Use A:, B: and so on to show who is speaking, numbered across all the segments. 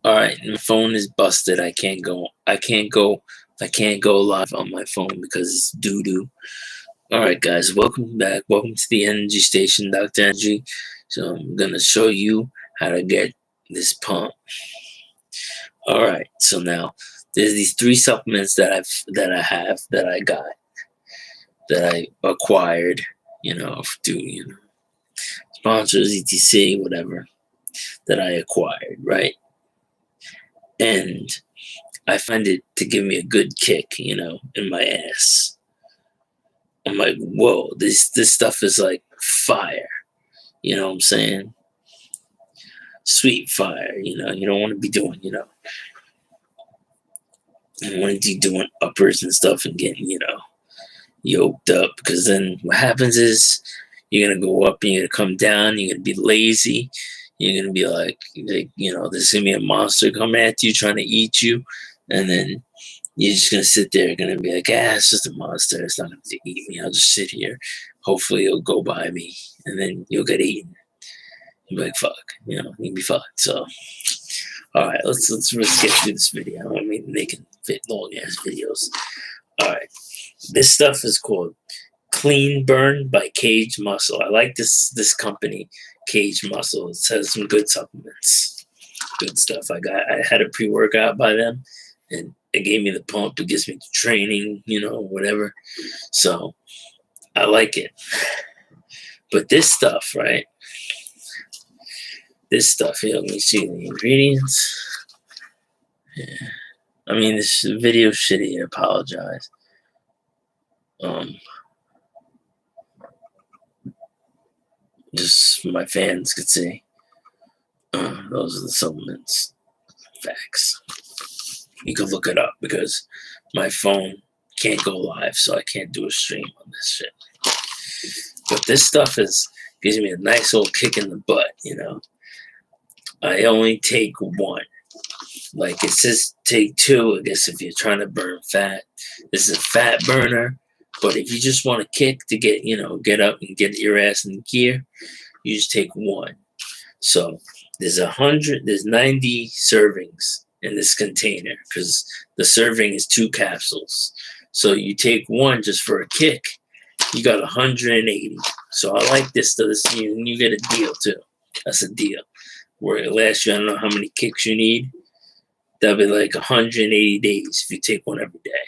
A: All right, my phone is busted. I can't go. I can't go live on my phone because it's doo doo. All right, guys, welcome back. Welcome to the Energy Station, Dr. Energy. So I'm gonna show you how to get this pump. All right. So now there's these three supplements that I got that I acquired. Through sponsors, etc., whatever that I acquired, right? And I find it to give me a good kick, in my ass. I'm like, whoa, this stuff is like fire. You know what I'm saying? Sweet fire, you don't want to be doing, you want to be doing uppers and stuff and getting, yoked up. Because then what happens is you're going to go up and you're going to come down. You're going to be lazy. You're going to be like, there's going to be a monster coming at you trying to eat you. And then you're just going to sit there, going to be like, it's just a monster. It's not going to eat me. I'll just sit here. Hopefully it'll go by me. And then you'll get eaten. You'll be like, fuck. You'll be fucked. So, all right, let's get through this video. I mean, they can fit long-ass videos. All right. This stuff is called Clean Burn by Cage Muscle. I like this company, Cage Muscle. It has some good supplements. Good stuff. I had a pre-workout by them, and it gave me the pump. It gives me the training, whatever. So I like it. But this stuff, right? This stuff here, let me see the ingredients. Yeah. I mean, this video shitty. I apologize. Just my fans could see. Those are the supplements. Facts. You can look it up because my phone can't go live, so I can't do a stream on this shit. But this stuff gives me a nice old kick in the butt, I only take one. Like it says take two, I guess, if you're trying to burn fat. This is a fat burner. But if you just want a kick to get, get up and get your ass in gear, you just take one. So there's 90 servings in this container because the serving is 2 capsules. So you take one just for a kick, you got 180. So I like this stuff. And you get a deal too. That's a deal. Where it lasts you, I don't know how many kicks you need. That'll be like 180 days if you take one every day.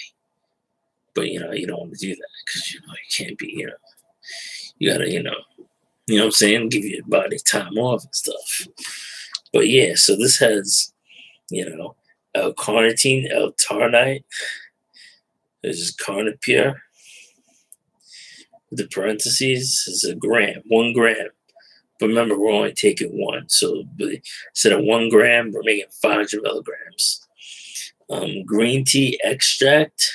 A: But, you don't want to do that because, you can't be, you got to, you know what I'm saying? Give your body time off and stuff. But, yeah, so this has, L-carnitine, L-tarnite. There's Carnipure. The parentheses is a gram, 1 gram. But remember, we're only taking one. So instead of 1 gram, we're making 500 milligrams. Green tea extract.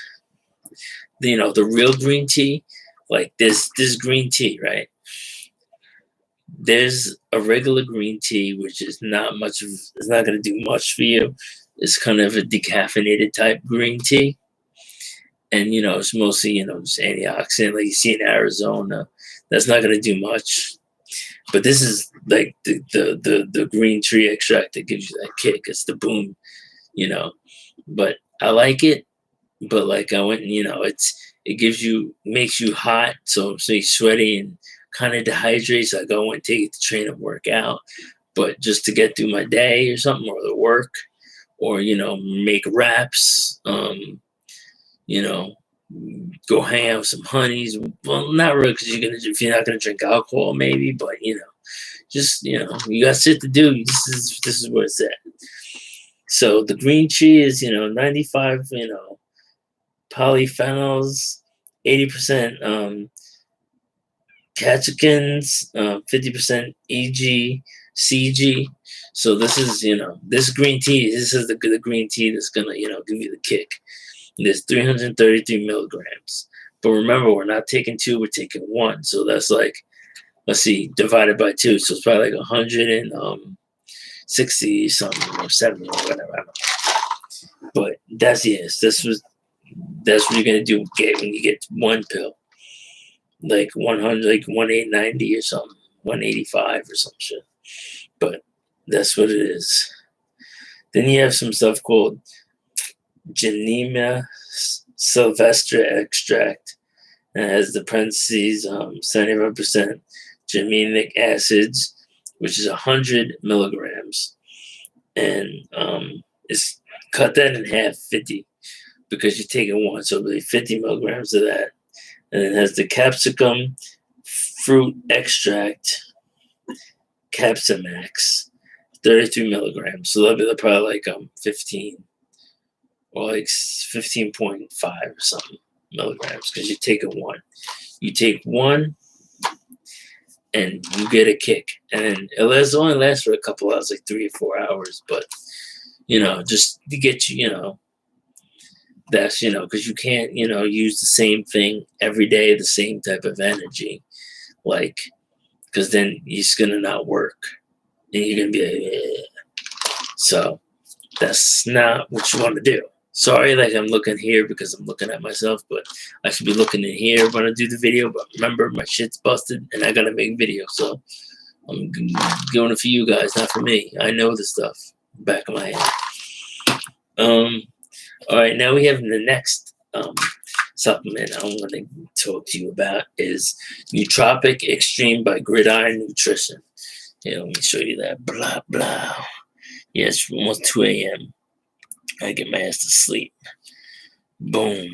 A: The real green tea, like this green tea, right? There's a regular green tea, which is it's not going to do much for you. It's kind of a decaffeinated type green tea. And, it's mostly, just antioxidant, like you see in Arizona. That's not going to do much. But this is like the green tree extract that gives you that kick. It's the boom, But I like it. But like I went, it makes you hot, so you're sweaty and kind of dehydrates. Like I wouldn't take it to train and work out, but just to get through my day or something, or the work, or make wraps, go hang out with some honeys. Well, not really, because if you're not gonna drink alcohol, maybe, but just you got shit to do. This is where it's at. So the green tea is 95 polyphenols, 80% catechins, 50% EG, CG. So this is this green tea. This is the green tea that's gonna give you the kick. There's 333 milligrams. But remember, we're not taking 2, we're taking 1. So that's like, let's see, divided by 2. So it's probably like 160 something or 70 or whatever. I don't know. But that's what you're gonna do when you get 1 pill. Like 100, like 1890 or something, 185 or some shit. But that's what it is. Then you have some stuff called Genema sylvestre extract. And it has the parentheses 75% germanic acids, which is 100 milligrams. And it's cut that in half, 50, because you're taking one. So it'll be 50 milligrams of that. And it has the capsicum fruit extract, Capsimax, 33 milligrams. So that'll be probably like 15 or like 15.5 or something milligrams, because you're taking one. You take one and you get a kick. And it only lasts for a couple hours, like 3 or 4 hours. But, just to get you, that's, because you can't, use the same thing every day, the same type of energy. Like, because then it's going to not work. And you're going to be like, eh. So that's not what you want to do. Sorry, like I'm looking here because I'm looking at myself, but I should be looking in here when I do the video. But remember, my shit's busted and I got to make videos. So I'm doing it for you guys, not for me. I know this stuff back of my head. All right, now we have the next supplement I want to talk to you about is Nootropic Extreme by Gridiron Nutrition. Yeah, let me show you that. Blah, blah. Yeah, it's almost 2 a.m. I get my ass to sleep. Boom.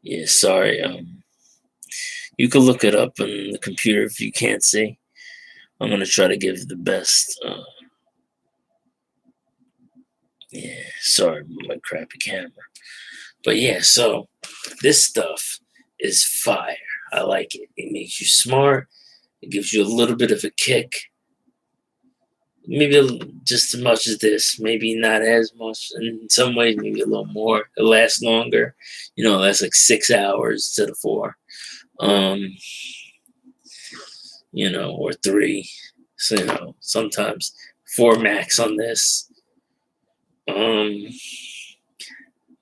A: Yeah, sorry. You can look it up on the computer if you can't see. I'm going to try to give the best. Yeah, sorry, my crappy camera. But yeah, so this stuff is fire. I like it. It makes you smart. It gives you a little bit of a kick. Maybe just as much as this. Maybe not as much. In some ways, maybe a little more. It lasts longer. It lasts like 6 hours instead of 4. Or 3. So, sometimes 4 max on this.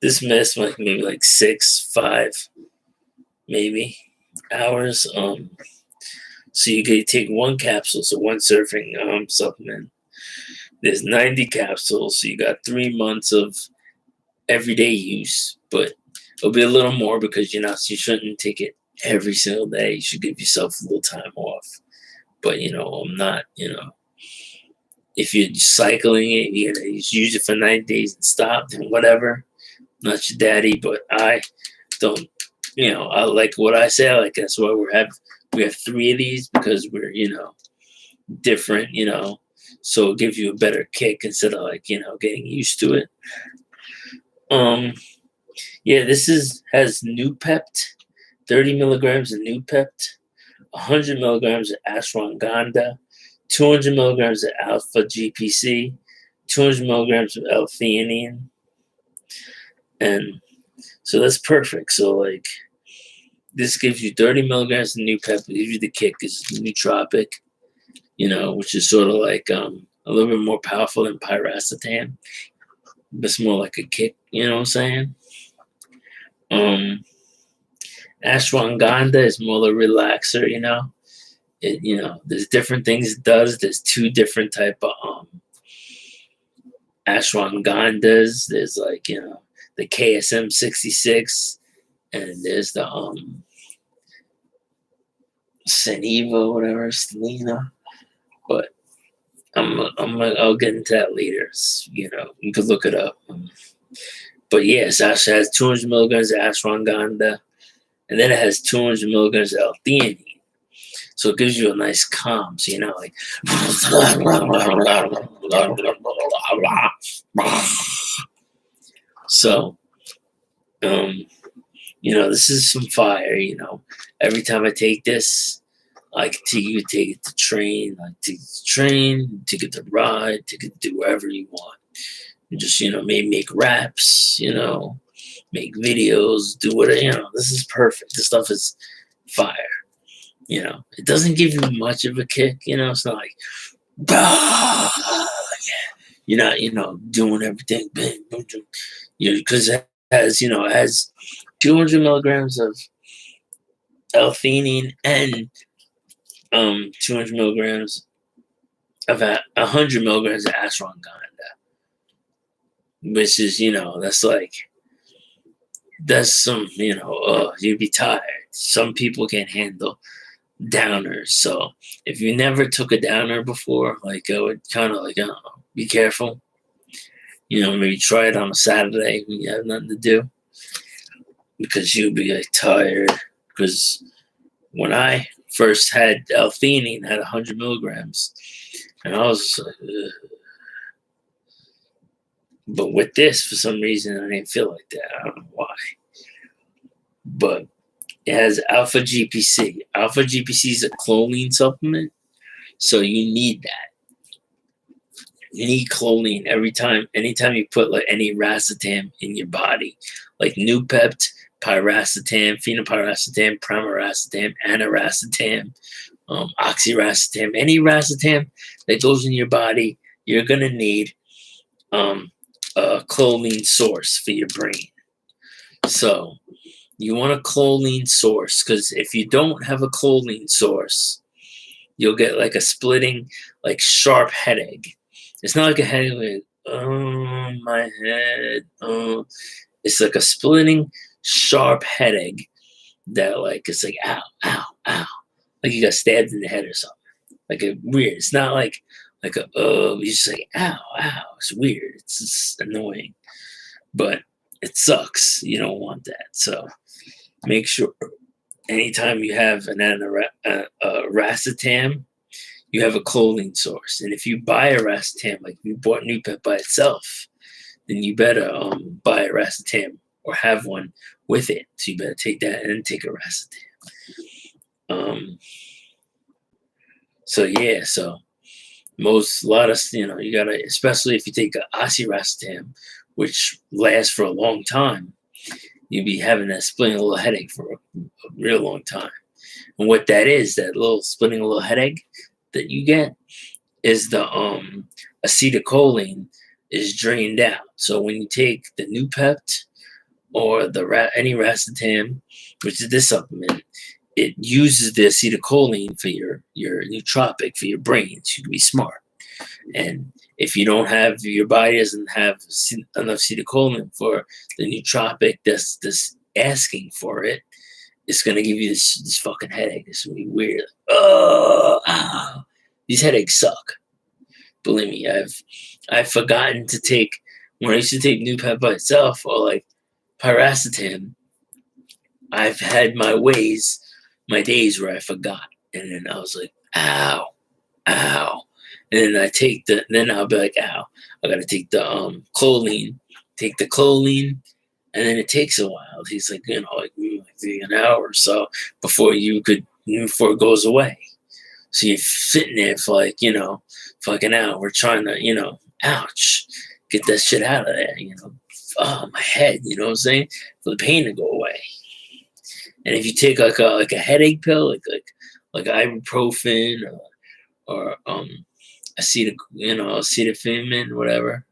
A: This mess might maybe like 6, 5, maybe hours. So you can take 1 capsule, so 1 serving supplement. There's 90 capsules, so you got 3 months of everyday use, but it'll be a little more because you shouldn't take it every single day. You should give yourself a little time off. But I'm not. If you're cycling it, you use it for 90 days and stop, then whatever. Not your daddy, but I don't. I like what I say. Like that's why we have 3 of these because we're different. So it gives you a better kick instead of getting used to it. Yeah, this has Nupept, 30 milligrams of Nupept, 100 milligrams of ashwagandha, 200 milligrams of alpha GPC, 200 milligrams of L-theanine, and so that's perfect. So this gives you 30 milligrams of Nupept, it gives you the kick. It's nootropic, which is sort of like a little bit more powerful than piracetam. It's more like a kick, you know what I'm saying? Ashwagandha is more a relaxer, there's different things it does. There's 2 different type of ashwagandhas. There's the KSM 66, and there's the Seniva, whatever, Selena. But I'll get into that later. You could look it up. But yes, it has 200 milligrams of ashwagandha, and then it has 200 milligrams of L-theanine. So it gives you a nice calm. So So, this is some fire. Every time I take this, I can take it to train. I take it to train, take it to ride, take it to do wherever you want. And just maybe make raps. Make videos, do whatever. This is perfect. This stuff is fire. It doesn't give you much of a kick. It's not like, you're not, doing everything. Because it has 200 milligrams of L-theanine and 200 milligrams I've had 100 milligrams of ashwagandha, which is, that's like, that's some, you'd be tired. Some people can't handle downers. So if you never took a downer before, like, I would kind of like, I don't know, be careful. Maybe try it on a Saturday when you have nothing to do, because you'll be like tired. Because when I first had L-theanine, had 100 milligrams, and I was like, ugh. But with this, for some reason, I didn't feel like that. I don't know why. But it has alpha GPC. Alpha GPC is a choline supplement, so you need that. You need choline anytime you put like any racetam in your body, like Nupept, piracetam, phenylpiracetam, primaracetam, aniracetam, oxiracetam, any racetam that goes in your body, you're gonna need a choline source for your brain. So you want a choline source, because if you don't have a choline source, you'll get like a splitting, like sharp headache. It's not like a headache like, oh, my head. Oh. It's like a splitting, sharp headache that like, it's like, ow, ow, ow. Like you got stabbed in the head or something. Like a weird. It's not like a, you just like, ow, ow. It's weird. It's just annoying. But it sucks. You don't want that. So make sure anytime you have an racetam, you have a choline source. And if you buy a racetam, like you bought Nupet by itself, then you better buy a racetam or have one with it. So you better take that and take a racetam. So yeah, so a lot of, you gotta, especially if you take a oxiracetam, which lasts for a long time, you'd be having that splitting a little headache for a real long time. And what that is, that little splitting a little headache that you get, is the acetylcholine is drained out. So when you take the Nupept or any racetam, which is this supplement, it uses the acetylcholine for your nootropic for your brain, so you can be smart. And if you don't have, your body doesn't have enough acetylcholine for the nootropic that's asking for it, it's gonna give you this fucking headache. It's gonna be weird. Oh, these headaches suck. Believe me, I've forgotten to take, when I used to take Nupep by itself or like piracetam. I've had my days where I forgot, and then I was like, ow, ow, and then I'll be like, ow, I gotta take the choline, and then it takes a while. He's like, like an hour or so before it goes away. So you're sitting there for like, for like an hour trying to, ouch, get that shit out of there, oh, my head, you know what I'm saying? For the pain to go away. And if you take like a headache pill, like ibuprofen or acetaminophen, whatever,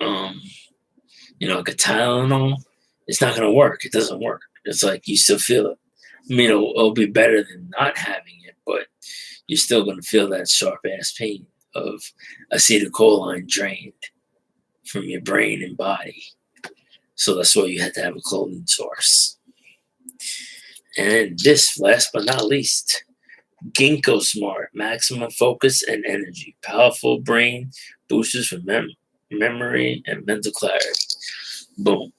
A: like a Tylenol, it's not gonna work. It doesn't work. It's like you still feel it. I mean, it'll be better than not having it, but you're still gonna feel that sharp ass pain of acetylcholine drained from your brain and body. So that's why you have to have a choline source. And this, last but not least, Ginkgo Smart, maximum focus and energy, powerful brain boosters for memory and mental clarity. Boom.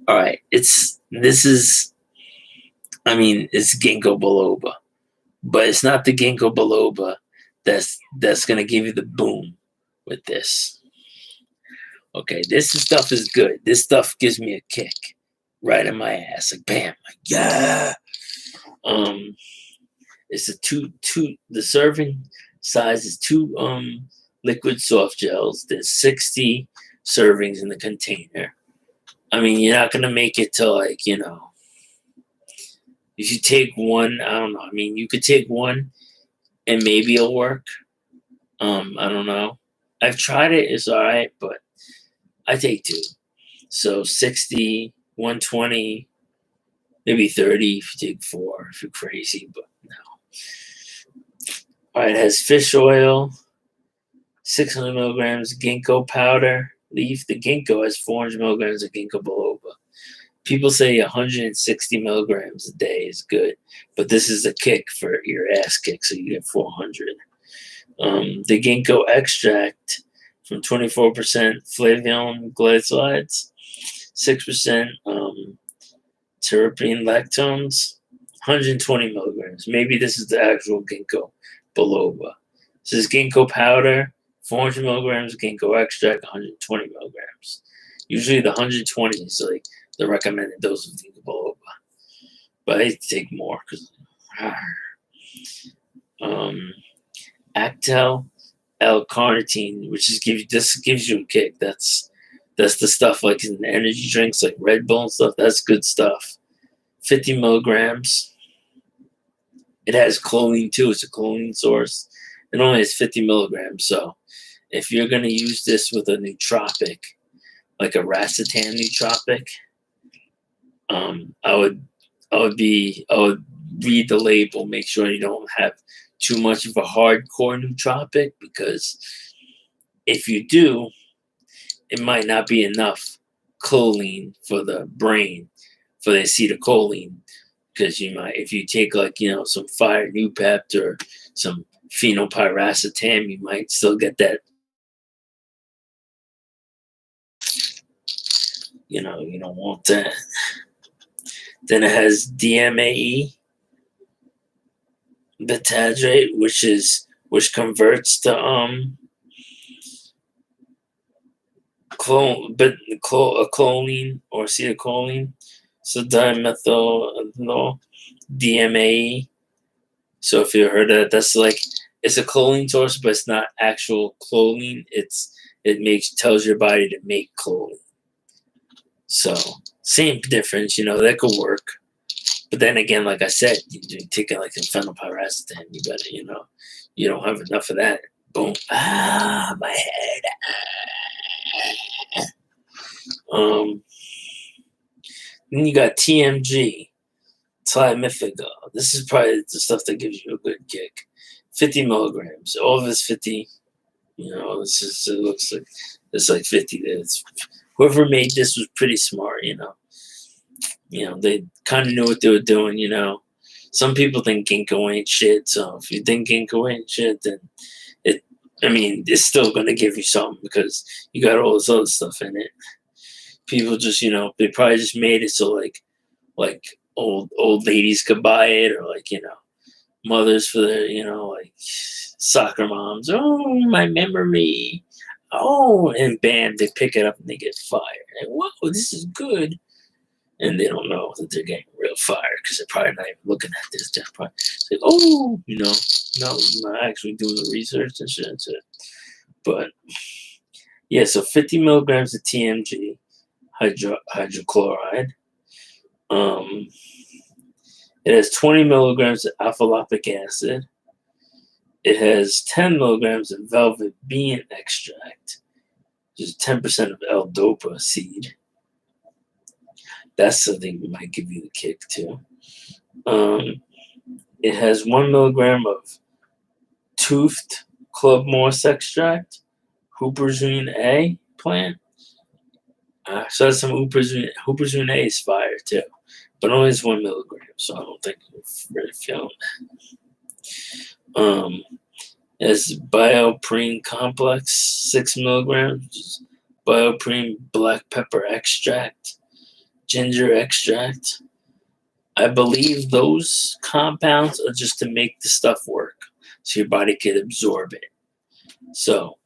A: All right, it's ginkgo biloba, but it's not the ginkgo biloba that's gonna give you the boom with this. Okay, this stuff is good. This stuff gives me a kick right in my ass, like bam, like yeah. It's the serving size is 2 liquid soft gels. There's 60 servings in the container. I mean, you're not gonna make it to like, if you take one, I don't know. I mean, you could take one and maybe it'll work. I don't know. I've tried it, it's all right, but I take 2. So 60, 120, maybe 30 if you take 4, if you're crazy, but no. All right, it has fish oil, 600 milligrams ginkgo powder leaf. The ginkgo has 400 milligrams of ginkgo biloba. People say 160 milligrams a day is good, but this is a kick for your ass kick, so you get 400. The ginkgo extract from 24% flavanone glycolides, 6% terpene lactones, 120 milligrams. Maybe this is the actual ginkgo biloba. This is ginkgo powder, 400 milligrams, ginkgo extract, 120 milligrams. Usually the 120 is like the recommended dose of ginkgo biloba, but I take more because Actel L-carnitine, which is gives you a kick. That's the stuff like in energy drinks like Red Bull and stuff. That's good stuff. 50 milligrams. It has choline too. It's a choline source. It only has 50 milligrams. So if you're gonna use this with a nootropic, like a racetam nootropic, I would read the label, make sure you don't have too much of a hardcore nootropic, because if you do, it might not be enough choline for the brain, for the acetylcholine, because you might, if you take like, some fire Nupept or some phenylpiracetam, you might still get that, you don't want that. Then it has DMAE, betadrate, which converts to choline or acetylcholine, so dimethyl DMAE. So if you heard that, that's like, it's a choline source, but it's not actual choline. It tells your body to make choline. So same difference, that could work. But then again, like I said, you take it like some phenylpiracetam, you better, you don't have enough of that. Boom. My head. Then you got TMG, Trimifigol. This is probably the stuff that gives you a good kick. 50 milligrams. All of it's 50. It looks like it's like 50. Whoever made this was pretty smart, They kind of knew what they were doing, Some people think ginkgo ain't shit, so if you think ginkgo ain't shit, then it's still going to give you something because you got all this other stuff in it. People just, they probably just made it so like old ladies could buy it, or like, mothers for their, like soccer moms. Oh, my memory. Oh, and bam, they pick it up and they get fired. And whoa, this is good. And they don't know that they're getting real fired because they're probably not even looking at this. They're probably like, oh, no, not actually doing the research and shit. But yeah, so 50 milligrams of TMG hydrochloride. It has 20 milligrams of alpha-lipoic acid. It has 10 milligrams of velvet bean extract, which is 10% of L-dopa seed. That's something that might give you the kick too. It has 1 milligram of toothed club moss extract, huperzine A plant. So that's some huperzine A is fire too, but only has 1 milligram, so I don't think you're really feeling that. It's bioprene complex, 6 milligrams, which is bioprene black pepper extract, ginger extract. I believe those compounds are just to make the stuff work, so your body can absorb it. So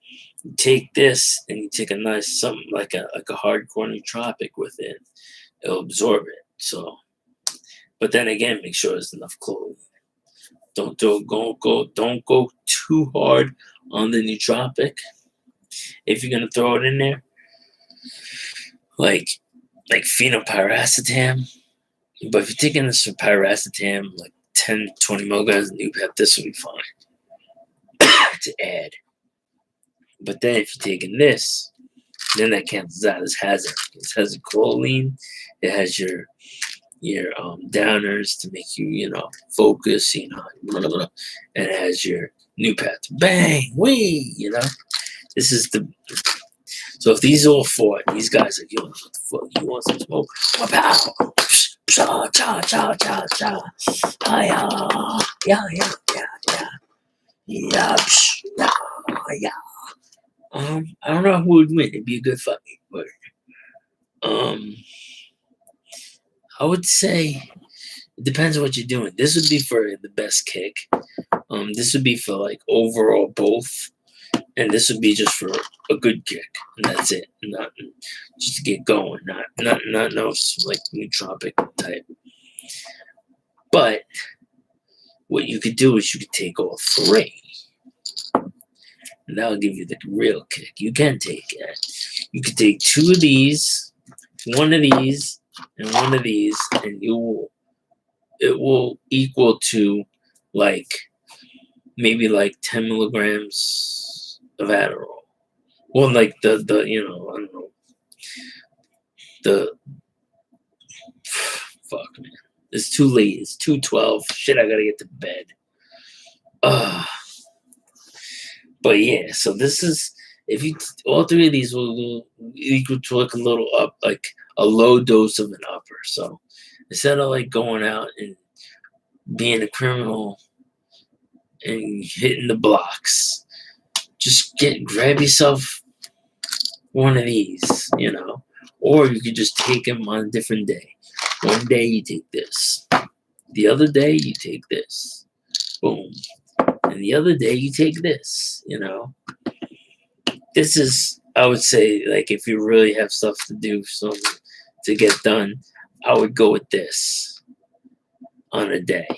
A: you take this and you take a nice something like a hardcore nootropic with it. It'll absorb it. So, but then again, make sure there's enough choline. Don't go too hard on the nootropic. If you're gonna throw it in there, like phenylpiracetam. But if you're taking this for piracetam, like 10, 20 milligrams of Nupept, this will be fine to add. But then if you're taking this, then that cancels out. This has a choline. It has your downers to make you, focus, blah, blah, blah. And it has your new path, bang, wee, This is the so if these all four, these guys are yo, what the fuck, you want some smoke? Pow, cha cha cha cha cha, yeah, yeah, yeah, yeah, yeah, yeah, yeah. I don't know who would win. It'd be a good fight, but um, I would say it depends on what you're doing. This would be for the best kick. This would be for like overall both, and this would be just for a good kick, and that's it. Not just to get going. Not no like nootropic type. But what you could do is you could take all three, and that'll give you the real kick. You can take it. You could take two of these, one of these, and one of these, and it will equal to like maybe like 10 milligrams of Adderall. Well, like the I don't know, the fuck, man. It's too late. It's 2:12. Shit, I gotta get to bed. But yeah, so this is if you all three of these will equal to like a little up, like a low dose of an upper. So instead of like going out and being a criminal and hitting the blocks, just grab yourself one of these, or you could just take them on a different day. One day you take this, the other day you take this, boom, and the other day you take this. This is, I would say, like if you really have stuff to do, something to get done, I would go with this on a day.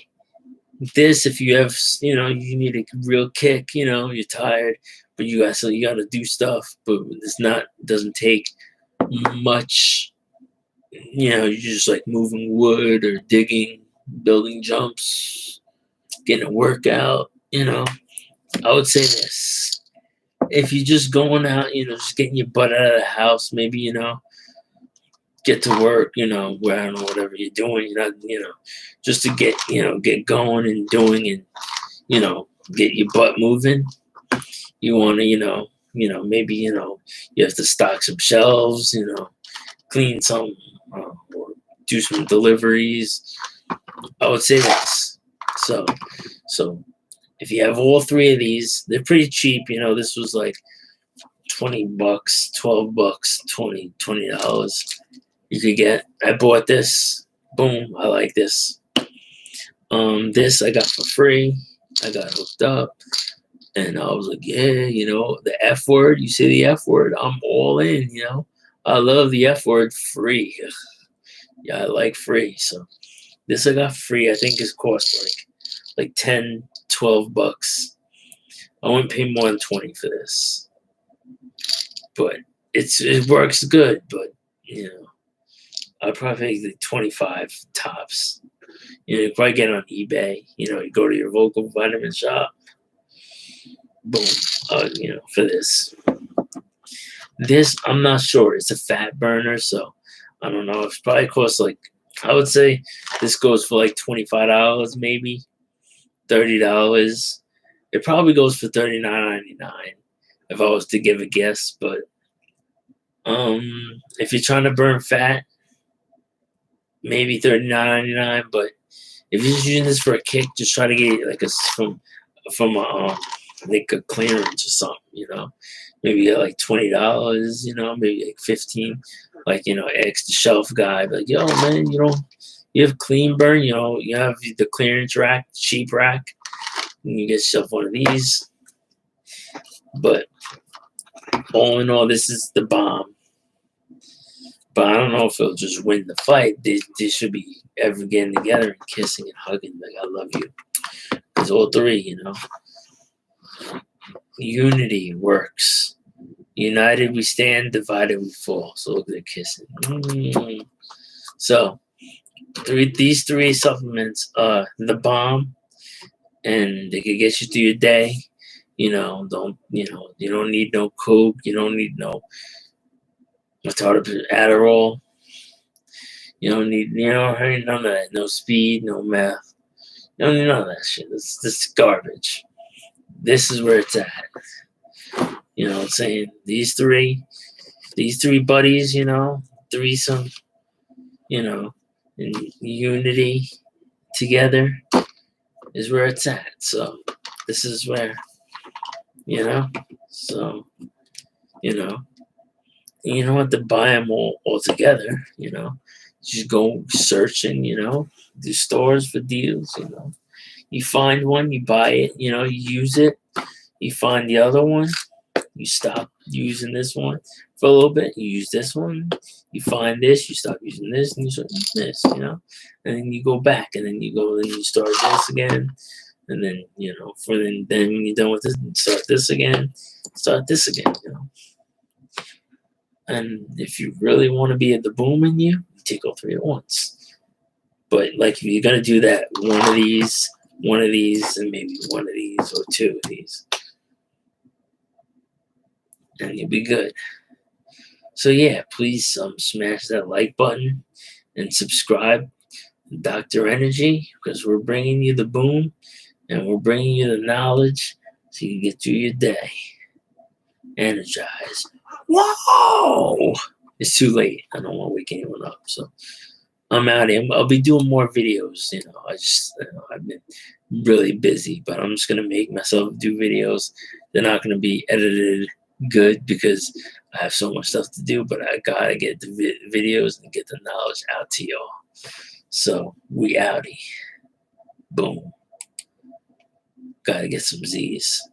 A: This, if you have, you need a real kick, you're tired, but you got to do stuff, but doesn't take much. You're just like moving wood or digging, building jumps, getting a workout. I would say this. If you're just going out, just getting your butt out of the house, maybe, get to work, where I don't know, whatever you're doing, just to get going and doing and, get your butt moving. You want to, maybe, you have to stock some shelves, clean some, or do some deliveries. I would say this. So if you have all three of these, they're pretty cheap. This was like $20, $12, $20. You could get. I bought this. Boom! I like this. This I got for free. I got hooked up, and I was like, yeah, the F word. You say the F word, I'm all in. I love the F word, free. Yeah, I like free. So this I got free. I think it's cost like $10, $12. I wouldn't pay more than 20 for this, but it works good. But I'd probably pay like 25 tops. You probably get it on eBay. You go to your local vitamin shop. Boom. For this. This, I'm not sure. It's a fat burner, so I don't know. It probably costs like, I would say this goes for like $25, maybe $30. It probably goes for $39.99 if I was to give a guess. But if you're trying to burn fat, maybe $39.99. But if you're just using this for a kick, just try to get it like from like a clearance or something. Maybe get like $20. Maybe like 15. Like ask the shelf guy, like, yo man, you have clean burn. You have the clearance rack, cheap rack. And you get yourself one of these. But all in all, this is the bomb. But I don't know if it'll just win the fight. They should be ever getting together and kissing and hugging like I love you. Because all three, unity works. United we stand, divided we fall. So look at the kissing. So these three supplements are the bomb, and they can get you through your day. You don't need no coke. You don't need no Adderall. You don't need none of that. No speed, no meth. You don't need none of that shit. It's garbage. this is where it's at. You know what I'm saying? These three buddies, you know, threesome, you know, in unity together is where it's at. So this is where, you know, so, you know, you don't have to buy them all together, you know. Just go searching, you know, do stores for deals, you know. You find one, you buy it, you know, you use it. You find the other one, you stop using this one for a little bit, you use this one. You find this, you stop using this, and you start using this, you know. And then you go back, and then you go, and you start this again. And then, you know, then when you're done with this, start this again, you know. And if you really want to be at the boom in you, take all three at once. But like if you're gonna do that, one of these, and maybe one of these or two of these, and you'll be good. So yeah, please smash that like button and subscribe to Dr. Energy, because we're bringing you the boom and we're bringing you the knowledge so you can get through your day. Energize. Whoa! It's too late. I don't want to wake anyone up. So I'm out here. I'll be doing more videos. You know, I've been really busy, but I'm just gonna make myself do videos. They're not gonna be edited good because I have so much stuff to do. But I gotta get the videos and get the knowledge out to y'all. So we outie. Boom. Gotta get some Z's.